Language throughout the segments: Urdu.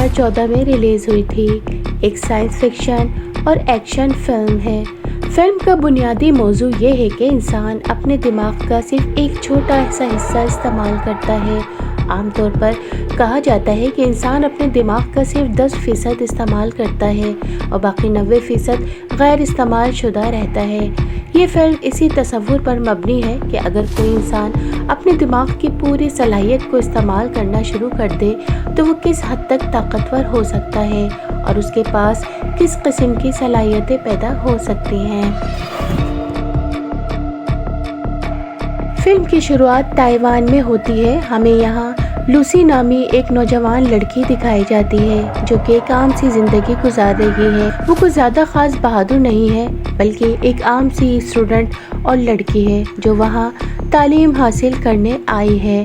2014 میں ریلیز ہوئی تھی۔ ایک سائنس فکشن اور ایکشن فلم ہے۔ فلم کا بنیادی موضوع یہ ہے کہ انسان اپنے دماغ کا صرف ایک چھوٹا سا حصہ استعمال کرتا ہے۔ عام طور پر کہا جاتا ہے کہ انسان اپنے دماغ کا صرف 10% استعمال کرتا ہے اور باقی 90% غیر استعمال شدہ رہتا ہے۔ یہ فلم اسی تصور پر مبنی ہے کہ اگر کوئی انسان اپنے دماغ کی پوری صلاحیت کو استعمال کرنا شروع کر دے تو وہ کس حد تک طاقتور ہو سکتا ہے اور اس کے پاس کس قسم کی صلاحیتیں پیدا ہو سکتی ہیں۔ فلم کی شروعات تائیوان میں ہوتی ہے۔ ہمیں یہاں لوسی نامی ایک نوجوان لڑکی دکھائی جاتی ہے جو کہ ایک عام سی زندگی گزار رہی ہے۔ وہ کوئی زیادہ خاص بہادر نہیں ہے بلکہ ایک عام سی اسٹوڈنٹ اور لڑکی ہے جو وہاں تعلیم حاصل کرنے آئی ہے۔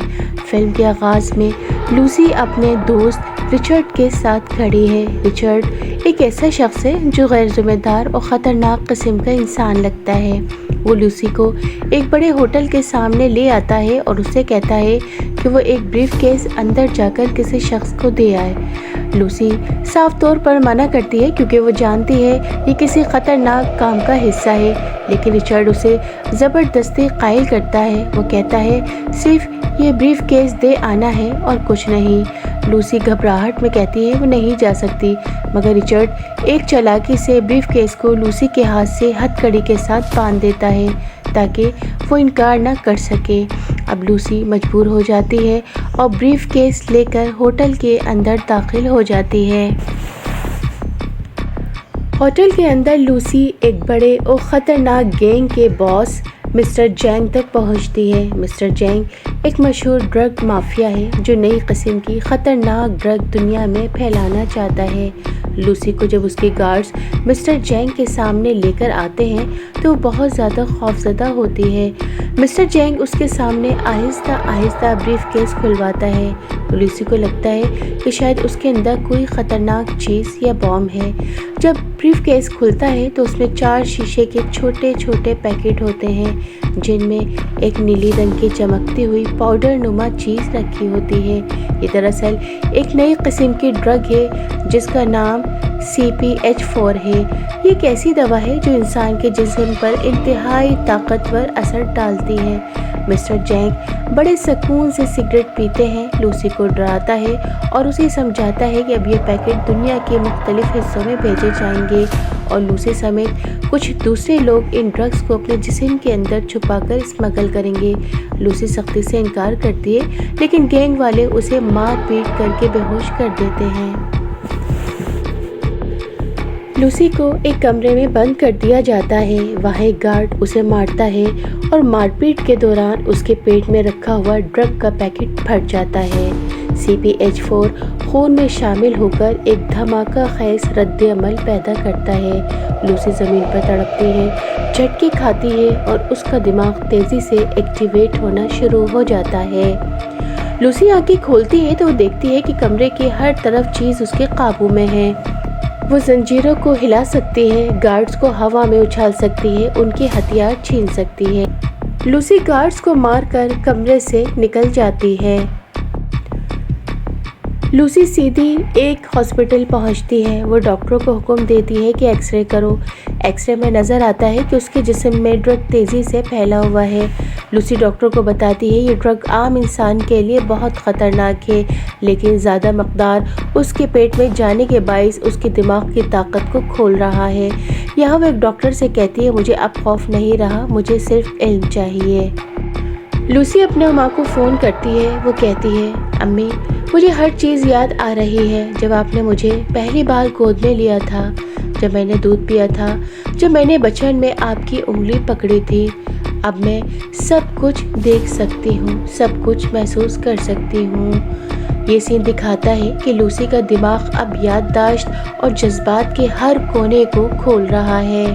فلم کے آغاز میں لوسی اپنے دوست رچرڈ کے ساتھ کھڑی ہے۔ رچرڈ ایک ایسا شخص ہے جو غیر ذمہ دار اور خطرناک قسم کا انسان لگتا ہے۔ وہ لوسی کو ایک بڑے ہوٹل کے سامنے لے آتا ہے اور اسے کہتا ہے کہ وہ ایک بریف کیس اندر جا کر کسی شخص کو دے آئے۔ لوسی صاف طور پر منع کرتی ہے کیونکہ وہ جانتی ہے یہ کسی خطرناک کام کا حصہ ہے، لیکن رچرڈ اسے زبردستی قائل کرتا ہے۔ وہ کہتا ہے صرف یہ بریف کیس دے آنا ہے اور کچھ نہیں۔ لوسی گھبراہٹ میں کہتی ہے وہ نہیں جا سکتی، مگر رچرڈ ایک چالاکی سے بریف کیس کو لوسی کے ہاتھ سے ہتھ کڑی کے ساتھ باندھ دیتا ہے تاکہ وہ انکار نہ کر سکے۔ اب لوسی مجبور ہو جاتی ہے اور بریف کیس لے کر ہوٹل کے اندر داخل ہو جاتی ہے۔ ہوٹل کے اندر لوسی ایک بڑے اور خطرناک گینگ کے باس مسٹر جینگ تک پہنچتی ہے۔ مسٹر جینگ ایک مشہور ڈرگ مافیا ہے جو نئی قسم کی خطرناک ڈرگ دنیا میں پھیلانا چاہتا ہے۔ لوسی کو جب اس کے گارڈز مسٹر جینگ کے سامنے لے کر آتے ہیں تو وہ بہت زیادہ خوفزدہ ہوتی ہے۔ مسٹر جینگ اس کے سامنے آہستہ آہستہ بریف کیس کھلواتا ہے۔ لوسی کو لگتا ہے کہ شاید اس کے اندر کوئی خطرناک چیز یا بام ہے۔ جب بریف کیس کھلتا ہے تو اس میں 4 شیشے کے چھوٹے چھوٹے پیکٹ ہوتے ہیں جن میں ایک نیلی رنگ کی چمکتی ہوئی پاؤڈر نما چیز رکھی ہوتی ہے۔ یہ دراصل ایک نئی قسم کی ڈرگ ہے جس کا نام CPH4 ہے۔ یہ ایک ایسی دوا ہے جو انسان کے جسم پر انتہائی طاقتور اثر ڈالتی ہے۔ مسٹر جینگ بڑے سکون سے سگریٹ پیتے ہیں، لوسی کو ڈراتا ہے اور اسے سمجھاتا ہے کہ اب یہ پیکٹ دنیا کے مختلف حصوں میں بھیجے جائیں گے اور لوسی سمیت کچھ دوسرے لوگ ان ڈرگز کو اپنے جسم کے اندر چھپا کر اسمگل کریں گے۔ لوسی سختی سے انکار کرتی ہے لیکن گینگ والے اسے مار پیٹ کر کے بے ہوش کر دیتے ہیں۔ لوسی کو ایک کمرے میں بند کر دیا جاتا ہے۔ وہاں ایک گارڈ اسے مارتا ہے اور مار پیٹ کے دوران اس کے پیٹ میں رکھا ہوا ڈرگ کا پیکٹ پھٹ جاتا ہے۔ CPH4 خون میں شامل ہو کر ایک دھماکہ خیز رد عمل پیدا کرتا ہے۔ لوسی زمین پر تڑپتی ہے، جھٹکے کھاتی ہے اور اس کا دماغ تیزی سے ایکٹیویٹ ہونا شروع ہو جاتا ہے۔ لوسی آنکھیں کھولتی ہے تو وہ دیکھتی ہے کہ کمرے کی ہر طرف چیز اس کے قابو میں ہے۔ وہ زنجیروں کو ہلا سکتی ہے، گارڈز کو ہوا میں اچھال سکتی ہے، ان کے ہتھیار چھین سکتی ہے۔ لوسی گارڈز کو مار کر کمرے سے نکل جاتی ہے۔ لوسی سیدھی ایک ہاسپٹل پہنچتی ہے۔ وہ ڈاکٹروں کو حکم دیتی ہے کہ ایکس رے کرو۔ ایکس رے میں نظر آتا ہے کہ اس کے جسم میں ڈرگ تیزی سے پھیلا ہوا ہے۔ لوسی ڈاکٹر کو بتاتی ہے یہ ڈرگ عام انسان کے لیے بہت خطرناک ہے، لیکن زیادہ مقدار اس کے پیٹ میں جانے کے باعث اس کے دماغ کی طاقت کو کھول رہا ہے۔ یہاں وہ ایک ڈاکٹر سے کہتی ہے مجھے اب خوف نہیں رہا، مجھے صرف علم چاہیے۔ لوسی اپنے ماں کو فون کرتی ہے۔ وہ کہتی ہے امی مجھے ہر چیز یاد آ رہی ہے، جب آپ نے مجھے پہلی بار گود میں لیا تھا، جب میں نے دودھ پیا تھا، جب میں نے بچپن میں آپ کی انگلی پکڑی تھی۔ اب میں سب کچھ دیکھ سکتی ہوں، سب کچھ محسوس کر سکتی ہوں۔ یہ سین دکھاتا ہے کہ لوسی کا دماغ اب یادداشت اور جذبات کے ہر کونے کو کھول رہا ہے۔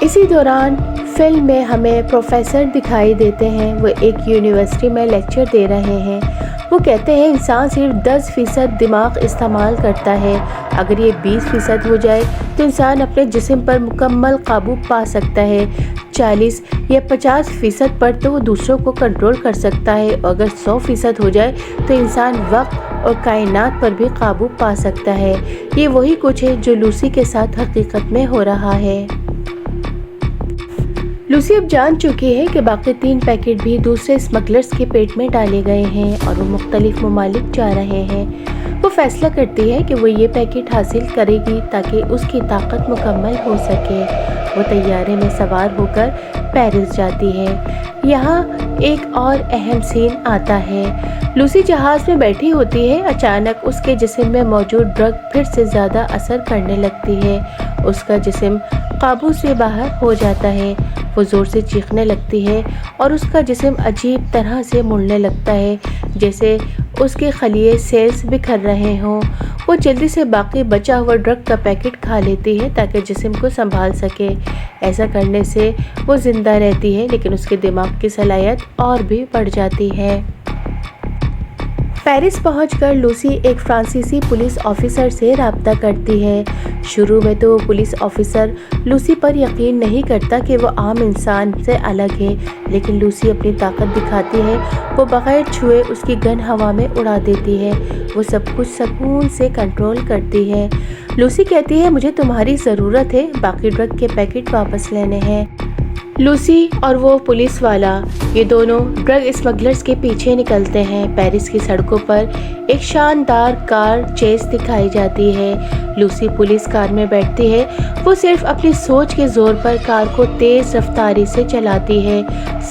اسی دوران فلم میں ہمیں پروفیسر دکھائی دیتے ہیں۔ وہ ایک یونیورسٹی میں لیکچر دے رہے ہیں۔ وہ کہتے ہیں انسان صرف 10% دماغ استعمال کرتا ہے، اگر یہ 20% ہو جائے تو انسان اپنے جسم پر مکمل قابو پا سکتا ہے، 40 یا 50% پر تو وہ دوسروں کو کنٹرول کر سکتا ہے، اور اگر 100% ہو جائے تو انسان وقت اور کائنات پر بھی قابو پا سکتا ہے۔ یہ وہی کچھ ہے جو لوسی کے ساتھ حقیقت میں ہو رہا ہے۔ لوسی اب جان چکی ہے کہ باقی 3 پیکٹ بھی دوسرے اسمگلرز کے پیٹ میں ڈالے گئے ہیں اور وہ مختلف ممالک جا رہے ہیں۔ وہ فیصلہ کرتی ہے کہ وہ یہ پیکٹ حاصل کرے گی تاکہ اس کی طاقت مکمل ہو سکے۔ وہ طیارے میں سوار ہو کر پیرس جاتی ہے۔ یہاں ایک اور اہم سین آتا ہے۔ لوسی جہاز میں بیٹھی ہوتی ہے، اچانک اس کے جسم میں موجود ڈرگ پھر سے زیادہ اثر کرنے لگتی ہے۔ اس کا جسم قابو سے باہر ہو جاتا ہے۔ وہ زور سے چیخنے لگتی ہے اور اس کا جسم عجیب طرح سے مڑنے لگتا ہے، جیسے اس کے خلیے سیلز بکھر رہے ہوں۔ وہ جلدی سے باقی بچا ہوا ڈرگ کا پیکٹ کھا لیتی ہے تاکہ جسم کو سنبھال سکے۔ ایسا کرنے سے وہ زندہ رہتی ہے، لیکن اس کے دماغ کی صلاحیت اور بھی بڑھ جاتی ہے۔ پیرس پہنچ کر لوسی ایک فرانسیسی پولیس آفیسر سے رابطہ کرتی ہے۔ شروع میں تو وہ پولیس آفیسر لوسی پر یقین نہیں کرتا کہ وہ عام انسان سے الگ ہے، لیکن لوسی اپنی طاقت دکھاتی ہے۔ وہ بغیر چھوئے اس کی گن ہوا میں اڑا دیتی ہے۔ وہ سب کچھ سکون سے کنٹرول کرتی ہے۔ لوسی کہتی ہے، مجھے تمہاری ضرورت ہے، باقی ڈرگ کے پیکٹ واپس لینے ہیں۔ لوسی اور وہ پولیس والا یہ دونوں ڈرگ اسمگلرز کے پیچھے نکلتے ہیں۔ پیرس کی سڑکوں پر ایک شاندار کار چیز دکھائی جاتی ہے۔ لوسی پولیس کار میں بیٹھتی ہے۔ وہ صرف اپنی سوچ کے زور پر کار کو تیز رفتاری سے چلاتی ہے۔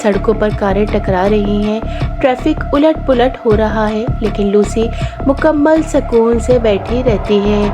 سڑکوں پر کاریں ٹکرا رہی ہیں، ٹریفک الٹ پلٹ ہو رہا ہے، لیکن لوسی مکمل سکون سے بیٹھی رہتی ہے۔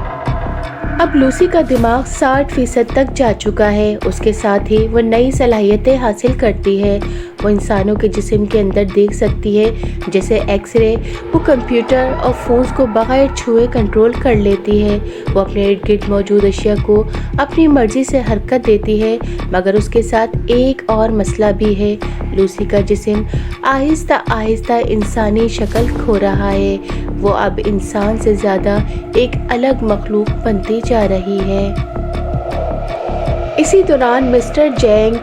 اب لوسی کا دماغ 60% تک جا چکا ہے۔ اس کے ساتھ ہی وہ نئی صلاحیتیں حاصل کرتی ہے۔ وہ انسانوں کے جسم کے اندر دیکھ سکتی ہے، جیسے ایکس رے۔ وہ کمپیوٹر اور فونز کو بغیر چھوئے کنٹرول کر لیتی ہے۔ وہ اپنے ارد گرد موجود اشیاء کو اپنی مرضی سے حرکت دیتی ہے، مگر اس کے ساتھ ایک اور مسئلہ بھی ہے۔ لوسی کا جسم آہستہ آہستہ انسانی شکل کھو رہا ہے۔ وہ اب انسان سے زیادہ ایک الگ مخلوق بنتی جا رہی ہے۔ اسی دوران مسٹر جینگ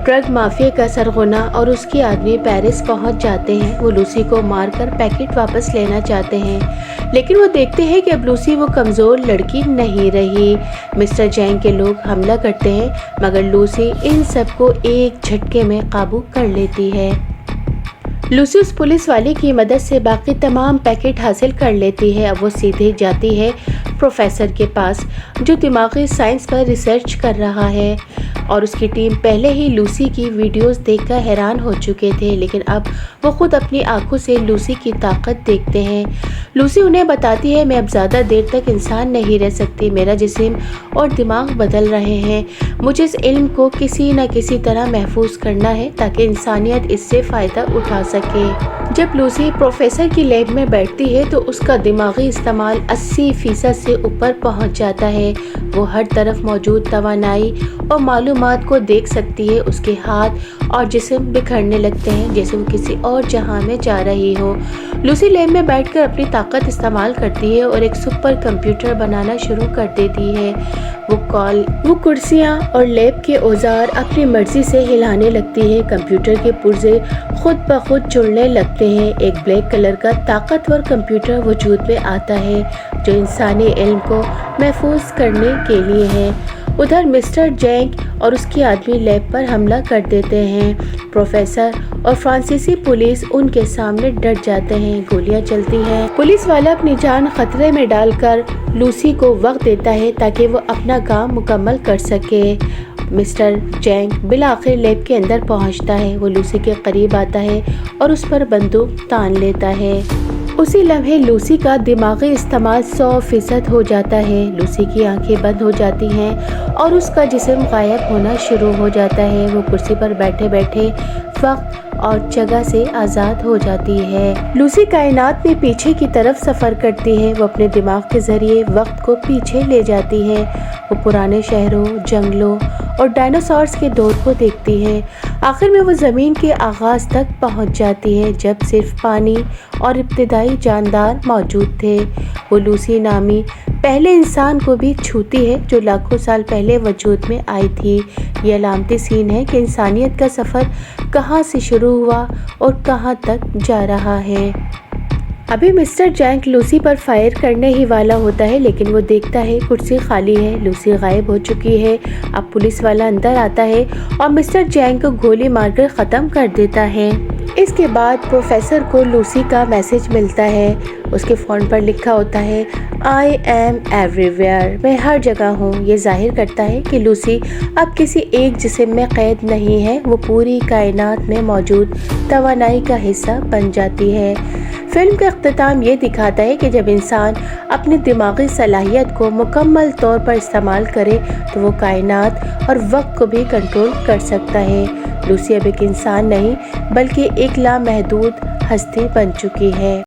ڈرگ مافیا کا سرغنہ اور اس کے آدمی پیرس پہنچ جاتے ہیں۔ وہ لوسی کو مار کر پیکٹ واپس لینا چاہتے ہیں، لیکن وہ دیکھتے ہیں کہ اب لوسی وہ کمزور لڑکی نہیں رہی۔ مسٹر جینگ کے لوگ حملہ کرتے ہیں، مگر لوسی ان سب کو ایک جھٹکے میں قابو کر لیتی ہے۔ لوسی اس پولیس والے کی مدد سے باقی تمام پیکٹ حاصل کر لیتی ہے۔ اب وہ سیدھے جاتی ہے پروفیسر کے پاس، جو دماغی سائنس پر ریسرچ کر رہا ہے، اور اس کی ٹیم پہلے ہی لوسی کی ویڈیوز دیکھ کر حیران ہو چکے تھے، لیکن اب وہ خود اپنی آنکھوں سے لوسی کی طاقت دیکھتے ہیں۔ لوسی انہیں بتاتی ہے، میں اب زیادہ دیر تک انسان نہیں رہ سکتی، میرا جسم اور دماغ بدل رہے ہیں۔ مجھے اس علم کو کسی نہ کسی طرح محفوظ کرنا ہے تاکہ انسانیت اس سے فائدہ اٹھا سکے۔ جب لوسی پروفیسر کی لیب میں بیٹھتی ہے تو اس کا دماغی استعمال 80% سے اوپر پہنچ جاتا ہے۔ وہ ہر طرف موجود توانائی اور معلومات کو دیکھ سکتی ہے۔ اس کے ہاتھ اور جسم بکھرنے لگتے ہیں، جیسے وہ کسی اور جہاں میں جا رہی ہو۔ لوسی لیب میں بیٹھ کر اپنی طاقت استعمال کرتی ہے اور ایک سپر کمپیوٹر بنانا شروع کر دیتی ہے۔ وہ کرسیاں اور لیب کے اوزار اپنی مرضی سے ہلانے لگتی ہے۔ کمپیوٹر کے پرزے خود بخود جڑنے لگتے ہیں۔ ایک بلیک کلر کا طاقتور کمپیوٹر وجود میں آتا ہے، جو انسانی علم کو محفوظ کرنے کے لیے ہے۔ ادھر مسٹر جینگ اور اس کے آدمی لیب پر حملہ کر دیتے ہیں۔ پروفیسر اور فرانسیسی پولیس ان کے سامنے ڈٹ جاتے ہیں، گولیاں چلتی ہیں۔ پولیس والا اپنی جان خطرے میں ڈال کر لوسی کو وقت دیتا ہے تاکہ وہ اپنا کام مکمل کر سکے۔ مسٹر جینگ بالآخر لیب کے اندر پہنچتا ہے۔ وہ لوسی کے قریب آتا ہے اور اس پر بندوق تان لیتا ہے۔ اسی لمحے لوسی کا دماغی استعمال 100% ہو جاتا ہے۔ لوسی کی آنکھیں بند ہو جاتی ہیں اور اس کا جسم غائب ہونا شروع ہو جاتا ہے۔ وہ کرسی پر بیٹھے بیٹھے وقت اور جگہ سے آزاد ہو جاتی ہے۔ لوسی کائنات میں پیچھے کی طرف سفر کرتی ہے۔ وہ اپنے دماغ کے ذریعے وقت کو پیچھے لے جاتی ہے۔ وہ پرانے شہروں، جنگلوں اور ڈائناسورز کے دور کو دیکھتی ہے۔ آخر میں وہ زمین کے آغاز تک پہنچ جاتی ہے، جب صرف پانی اور ابتدائی جاندار موجود تھے۔ وہ لوسی نامی پہلے انسان کو بھی چھوتی ہے، جو لاکھوں سال پہلے وجود میں آئی تھی۔ یہ علامتی سین ہے کہ انسانیت کا سفر کہاں سے شروع ہوا اور کہاں تک جا رہا ہے۔ ابھی مسٹر جینگ لوسی پر فائر کرنے ہی والا ہوتا ہے لیکن وہ دیکھتا ہے کرسی خالی ہے، لوسی غائب ہو چکی ہے۔ اب پولیس والا اندر آتا ہے اور مسٹر جینگ کو گولی مار کر ختم کر دیتا ہے۔ اس کے بعد پروفیسر کو لوسی کا میسج ملتا ہے، اس کے فون پر لکھا ہوتا ہے آئی ایم ایوری ویئر، میں ہر جگہ ہوں۔ یہ ظاہر کرتا ہے کہ لوسی اب کسی ایک جسم میں قید نہیں ہے، وہ پوری کائنات میں موجود توانائی کا حصہ بن جاتی ہے۔ فلم کا اختتام یہ دکھاتا ہے کہ جب انسان اپنی دماغی صلاحیت کو مکمل طور پر استعمال کرے تو وہ کائنات اور وقت کو بھی کنٹرول کر سکتا ہے۔ لوسی اب ایک انسان نہیں بلکہ ایک لامحدود ہستی بن چکی ہے۔